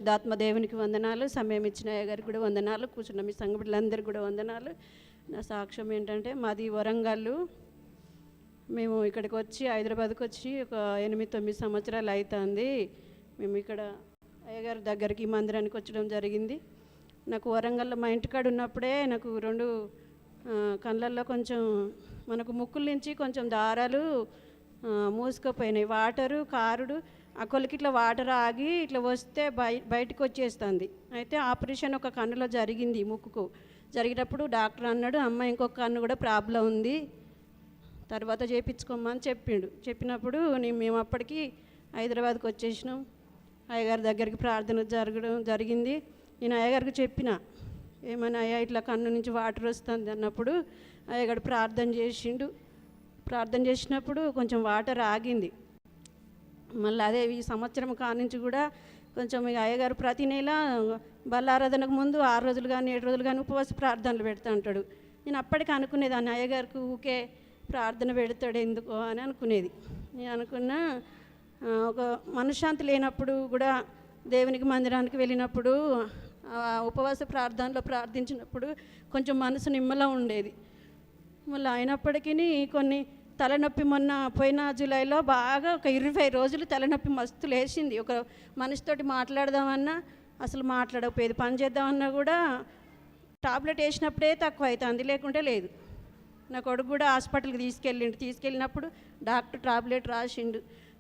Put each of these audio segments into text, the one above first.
దాత్మ దేవునికి వందనాలు. సమయం ఇచ్చిన అయ్య గారికి కూడా వందనాలు. కూర్చున్న మీ సంఘ బిడ్డలందరికీ కూడా వందనాలు. నా సాక్ష్యం ఏంటంటే, మాది వరంగల్. మేము ఇక్కడికి వచ్చి హైదరాబాద్కి వచ్చి ఒక 8-9 సంవత్సరాలు అవుతుంది. మేము ఇక్కడ అయ్యగారి దగ్గరికి మందిరానికి వచ్చడం జరిగింది. నాకు వరంగల్లో మా ఇంటికాడ ఉన్నప్పుడే నాకు 2 కళ్ళల్లో కొంచెం మనకు ముక్కుల నుంచి కొంచెం దారాలు మూసుకుపోయినాయి. వాటరు కారుడు ఆ కొలికి ఇట్లా వాటర్ ఆగి ఇట్లా వస్తే బయటకు వచ్చేస్తుంది. అయితే ఆపరేషన్ ఒక కన్నులో జరిగింది. ముక్కుకు జరిగినప్పుడు డాక్టర్ అన్నాడు, అమ్మ ఇంకొక కన్ను కూడా ప్రాబ్లం ఉంది, తర్వాత చేయించుకోమని చెప్పిండు. చెప్పినప్పుడు మేము అప్పటికి హైదరాబాద్కి వచ్చేసినాం. అయ్యగారి దగ్గరికి ప్రార్థన జరిగింది. నేను అయ్యగారికి చెప్పిన, ఏమన్నా అయ్యా ఇట్లా కన్ను నుంచి వాటర్ వస్తుంది అన్నప్పుడు అయ్యగారు ప్రార్థన చేసిండు. ప్రార్థన చేసినప్పుడు కొంచెం వాటర్ ఆగింది. మళ్ళీ అదే ఈ సంవత్సరం కానుంచి కూడా కొంచెం అయ్యగారు ప్రతి నెల బల్లారాధనకు ముందు 6 రోజులు కానీ 7 రోజులు కానీ ఉపవాస ప్రార్థనలు పెడతా ఉంటాడు. నేను అప్పటికి అనుకునేదాన్ని, అయ్యగారికి ఊకే ప్రార్థన పెడతాడు ఎందుకో అని అనుకునేది. నేను అనుకున్నా, ఒక మనశ్శాంతి లేనప్పుడు కూడా దేవునికి మందిరానికి వెళ్ళినప్పుడు ఉపవాస ప్రార్థనలో ప్రార్థించినప్పుడు కొంచెం మనసు నిమ్మలా ఉండేది. మళ్ళీ అయినప్పటికీ కొన్ని తలనొప్పి మొన్న పోయిన జూలైలో బాగా ఒక 20 రోజులు తలనొప్పి మస్తు లేచింది. ఒక మనిషితోటి మాట్లాడదామన్నా అసలు మాట్లాడకపోయేది, పని చేద్దామన్నా కూడా టాబ్లెట్ వేసినప్పుడే తక్కువ అవుతుంది, లేకుంటే లేదు. నా కొడుకు కూడా హాస్పిటల్కి తీసుకెళ్ళినప్పుడు డాక్టర్ టాబ్లెట్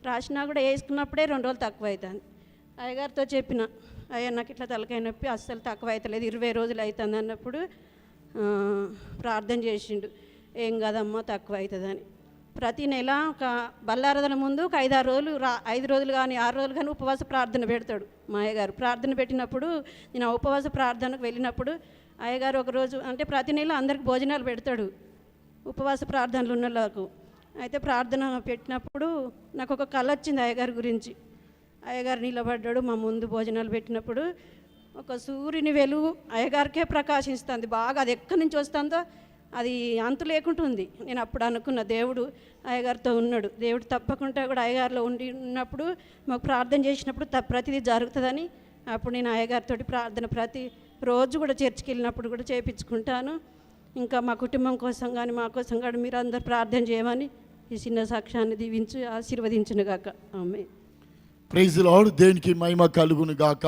రాసినా కూడా వేసుకున్నప్పుడే 2 రోజులు తక్కువ అవుతుంది. అయ్యగారితో చెప్పిన, అయ్యా నాకు ఇట్లా తలకాయ నొప్పి అస్సలు తక్కువ అవుతలేదు, 20 రోజులు అవుతుంది అన్నప్పుడు ప్రార్థన చేసిండు, ఏం కాదమ్మా తక్కువ అవుతుందని. ప్రతి నెల ఒక బల్లారాధన ముందు ఒక 5-6 రోజులు 5 రోజులు కానీ 6 రోజులు కానీ ఉపవాస ప్రార్థన పెడతాడు మా అయ్యగారు. ప్రార్థన పెట్టినప్పుడు నేను ఆ ఉపవాస ప్రార్థనకు వెళ్ళినప్పుడు అయ్యగారు ఒకరోజు అంటే ప్రతి నెల అందరికి భోజనాలు పెడతాడు ఉపవాస ప్రార్థనలు ఉన్న వాళ్ళకు. అయితే ప్రార్థన పెట్టినప్పుడు నాకు ఒక కళ వచ్చింది అయ్యగారి గురించి. అయ్యగారు నిలబడ్డాడు మా ముందు భోజనాలు పెట్టినప్పుడు. ఒక సూర్యుని వెలుగు అయ్యగారికే ప్రకాశిస్తుంది బాగా, అది ఎక్కడి నుంచి వస్తుందో అది అంతు లేకుంటుంది. నేను అప్పుడు అనుకున్న, దేవుడు అయ్యగారితో ఉన్నాడు, దేవుడు తప్పకుండా కూడా అయ్యగారిలో ఉన్నప్పుడు మాకు ప్రార్థన చేసినప్పుడు ప్రతిదీ జరుగుతుందని అప్పుడు నేను అయ్యగారితో ప్రార్థన ప్రతి రోజు కూడా చర్చికి వెళ్ళినప్పుడు కూడా చేయించుకుంటాను. ఇంకా మా కుటుంబం కోసం కానీ మా కోసం కానీ మీరు అందరు ప్రార్థన చేయమని ఈ చిన్న సాక్ష్యాన్ని దీవించి ఆశీర్వదించును గాక. ఆమేన్. Praise the Lord. దేవునికి మహిమ కలుగును గాక.